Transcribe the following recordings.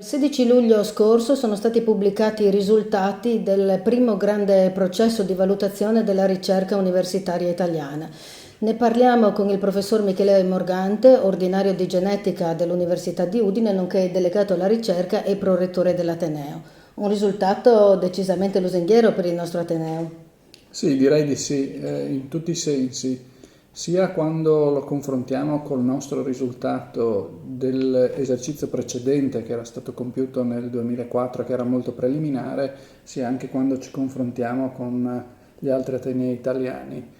Il 16 luglio scorso sono stati pubblicati i risultati del primo grande processo di valutazione della ricerca universitaria italiana. Ne parliamo con il professor Michele Morgante, ordinario di genetica dell'Università di Udine, nonché delegato alla ricerca e prorettore dell'Ateneo. Un risultato decisamente lusinghiero per il nostro Ateneo. Sì, direi di sì, in tutti i sensi, sia quando lo confrontiamo col nostro risultato dell'esercizio precedente che era stato compiuto nel 2004, che era molto preliminare, sia anche quando ci confrontiamo con gli altri atenei italiani.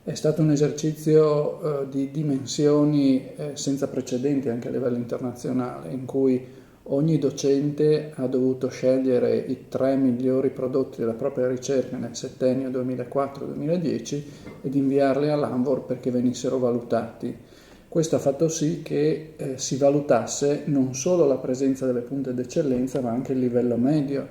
È stato un esercizio di dimensioni senza precedenti anche a livello internazionale, in cui ogni docente ha dovuto scegliere i 3 migliori prodotti della propria ricerca nel settennio 2004-2010 ed inviarli all'Anvor perché venissero valutati. Questo ha fatto sì che si valutasse non solo la presenza delle punte d'eccellenza, ma anche il livello medio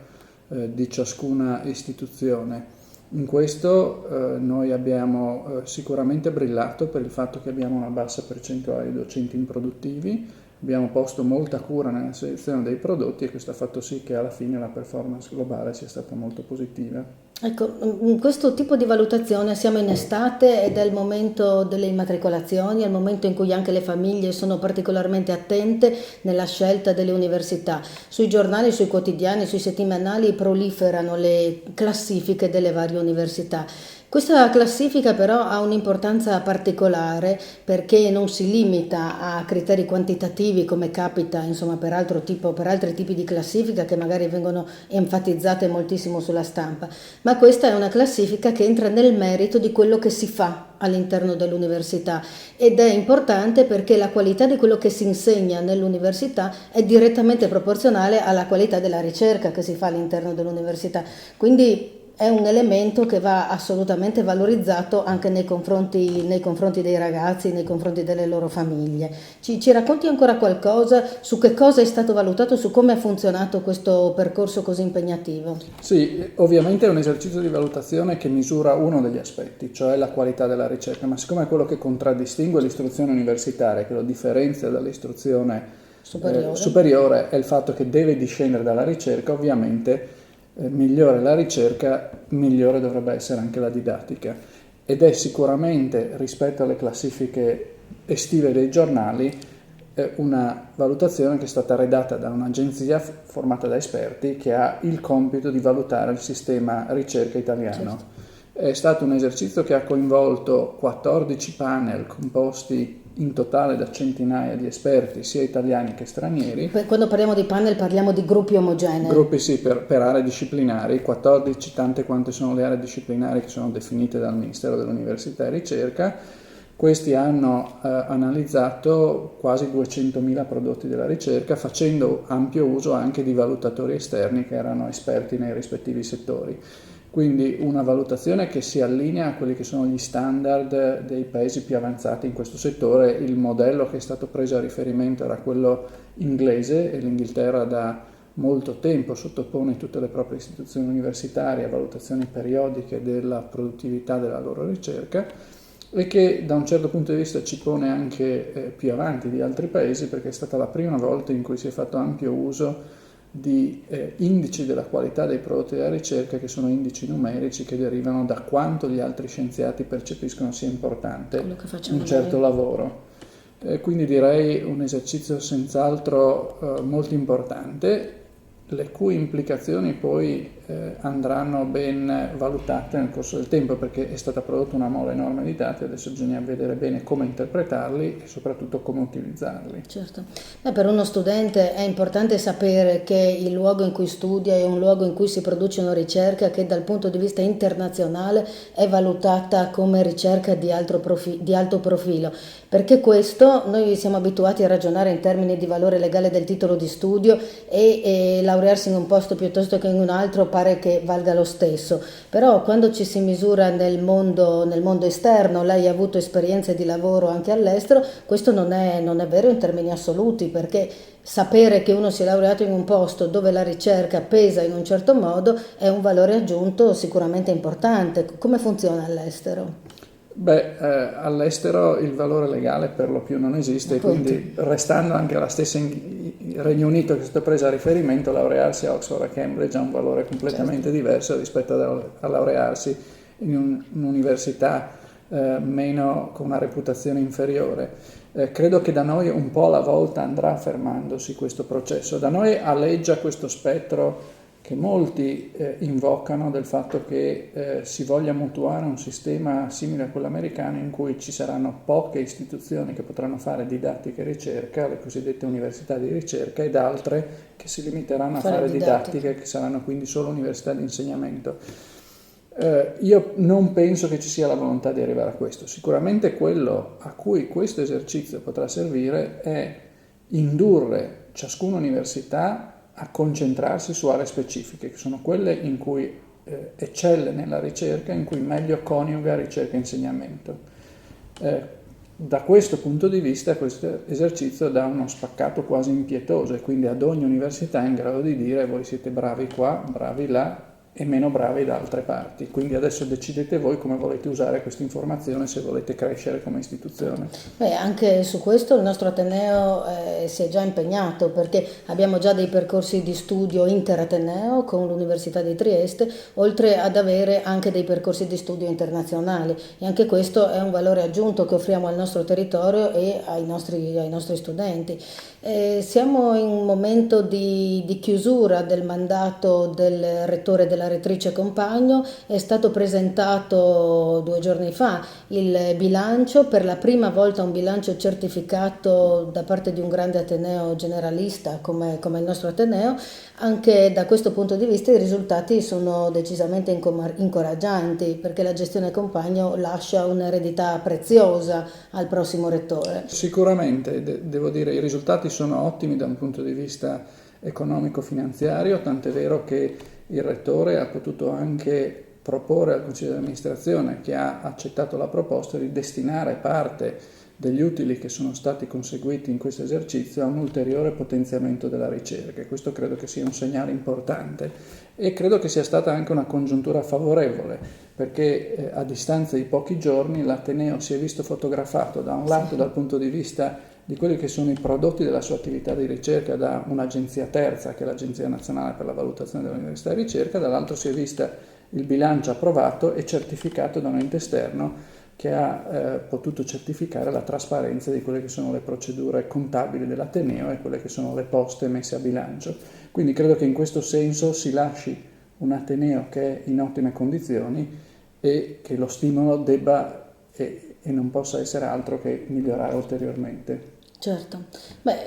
di ciascuna istituzione. In questo noi abbiamo sicuramente brillato per il fatto che abbiamo una bassa percentuale di docenti improduttivi. Abbiamo posto molta cura nella selezione dei prodotti e questo ha fatto sì che alla fine la performance globale sia stata molto positiva. Ecco, in questo tipo di valutazione siamo in estate ed è il momento delle immatricolazioni, è il momento in cui anche le famiglie sono particolarmente attente nella scelta delle università. Sui giornali, sui quotidiani, sui settimanali proliferano le classifiche delle varie università. Questa classifica però ha un'importanza particolare perché non si limita a criteri quantitativi come capita insomma per altri tipi di classifica che magari vengono enfatizzate moltissimo sulla stampa, ma questa è una classifica che entra nel merito di quello che si fa all'interno dell'università ed è importante perché la qualità di quello che si insegna nell'università è direttamente proporzionale alla qualità della ricerca che si fa all'interno dell'università. Quindi è un elemento che va assolutamente valorizzato anche nei confronti dei ragazzi, nei confronti delle loro famiglie. Ci racconti ancora qualcosa su che cosa è stato valutato, su come ha funzionato questo percorso così impegnativo? Sì, ovviamente è un esercizio di valutazione che misura uno degli aspetti, cioè la qualità della ricerca, ma siccome è quello che contraddistingue l'istruzione universitaria, che lo differenzia dall'istruzione superiore, è il fatto che deve discendere dalla ricerca, ovviamente migliore la ricerca, migliore dovrebbe essere anche la didattica. Ed è sicuramente, rispetto alle classifiche estive dei giornali, una valutazione che è stata redatta da un'agenzia formata da esperti che ha il compito di valutare il sistema ricerca italiano. Certo. È stato un esercizio che ha coinvolto 14 panel composti in totale da centinaia di esperti, sia italiani che stranieri. Quando parliamo di panel parliamo di gruppi omogenei. Gruppi sì, per aree disciplinari, 14 tante quante sono le aree disciplinari che sono definite dal Ministero dell'Università e Ricerca. Questi hanno analizzato quasi 200.000 prodotti della ricerca, facendo ampio uso anche di valutatori esterni che erano esperti nei rispettivi settori. Quindi una valutazione che si allinea a quelli che sono gli standard dei paesi più avanzati in questo settore. Il modello che è stato preso a riferimento era quello inglese e l'Inghilterra da molto tempo sottopone tutte le proprie istituzioni universitarie a valutazioni periodiche della produttività della loro ricerca e che da un certo punto di vista ci pone anche più avanti di altri paesi perché è stata la prima volta in cui si è fatto ampio uso di indici della qualità dei prodotti della ricerca che sono indici numerici che derivano da quanto gli altri scienziati percepiscono sia importante un certo lavoro. Quindi direi un esercizio senz'altro molto importante, le cui implicazioni poi andranno ben valutate nel corso del tempo perché è stata prodotta una mole enorme di dati, adesso bisogna vedere bene come interpretarli e soprattutto come utilizzarli. Certo. Per uno studente è importante sapere che il luogo in cui studia è un luogo in cui si produce una ricerca che dal punto di vista internazionale è valutata come ricerca di alto profilo, perché questo noi siamo abituati a ragionare in termini di valore legale del titolo di studio e laurearsi in un posto piuttosto che in un altro pare che valga lo stesso, però quando ci si misura nel mondo esterno, lei ha avuto esperienze di lavoro anche all'estero, questo non è vero in termini assoluti, perché sapere che uno si è laureato in un posto dove la ricerca pesa in un certo modo è un valore aggiunto sicuramente importante. Come funziona all'estero? All'estero il valore legale per lo più non esiste, quindi restando anche la stessa Regno Unito che è stata presa a riferimento, laurearsi a Oxford o a Cambridge ha un valore completamente diverso rispetto a laurearsi in un'università meno con una reputazione inferiore. Credo che da noi un po' alla volta andrà fermandosi questo processo. Da noi aleggia questo spettro che molti invocano del fatto che si voglia mutuare un sistema simile a quello americano in cui ci saranno poche istituzioni che potranno fare didattica e ricerca, le cosiddette università di ricerca, ed altre che si limiteranno a fare didattica, che saranno quindi solo università di insegnamento. Io non penso che ci sia la volontà di arrivare a questo. Sicuramente quello a cui questo esercizio potrà servire è indurre ciascuna università a concentrarsi su aree specifiche, che sono quelle in cui eccelle nella ricerca, in cui meglio coniuga ricerca e insegnamento. Da questo punto di vista questo esercizio dà uno spaccato quasi impietoso e quindi ad ogni università è in grado di dire voi siete bravi qua, bravi là e meno bravi da altre parti, quindi adesso decidete voi come volete usare questa informazione se volete crescere come istituzione. Anche su questo il nostro Ateneo si è già impegnato, perché abbiamo già dei percorsi di studio interateneo con l'Università di Trieste, oltre ad avere anche dei percorsi di studio internazionali, e anche questo è un valore aggiunto che offriamo al nostro territorio e ai nostri studenti. Siamo in un momento di chiusura del mandato del rettore e della rettrice Compagno. È stato presentato 2 giorni fa il bilancio, per la prima volta un bilancio certificato da parte di un grande ateneo generalista come il nostro Ateneo. Anche da questo punto di vista i risultati sono decisamente incoraggianti, perché la gestione Compagno lascia un'eredità preziosa al prossimo rettore. Sicuramente, devo dire, i risultati sono ottimi da un punto di vista economico-finanziario, tant'è vero che il rettore ha potuto anche proporre al Consiglio di amministrazione, che ha accettato la proposta, di destinare parte degli utili che sono stati conseguiti in questo esercizio a un ulteriore potenziamento della ricerca. Questo credo che sia un segnale importante e credo che sia stata anche una congiuntura favorevole, perché a distanza di pochi giorni l'Ateneo si è visto fotografato da un lato dal punto di vista di quelli che sono i prodotti della sua attività di ricerca da un'agenzia terza, che è l'Agenzia Nazionale per la Valutazione dell'Università e Ricerca, dall'altro si è vista il bilancio approvato e certificato da un ente esterno che ha potuto certificare la trasparenza di quelle che sono le procedure contabili dell'Ateneo e quelle che sono le poste messe a bilancio. Quindi credo che in questo senso si lasci un Ateneo che è in ottime condizioni e che lo stimolo debba e non possa essere altro che migliorare ulteriormente. Certo,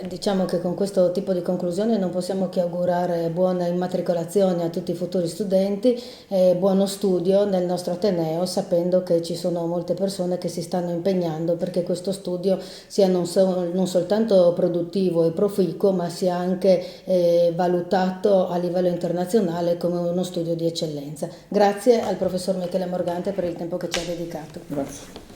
diciamo che con questo tipo di conclusione non possiamo che augurare buona immatricolazione a tutti i futuri studenti e buono studio nel nostro Ateneo, sapendo che ci sono molte persone che si stanno impegnando perché questo studio sia non soltanto produttivo e proficuo, ma sia anche valutato a livello internazionale come uno studio di eccellenza. Grazie al professor Michele Morgante per il tempo che ci ha dedicato. Grazie.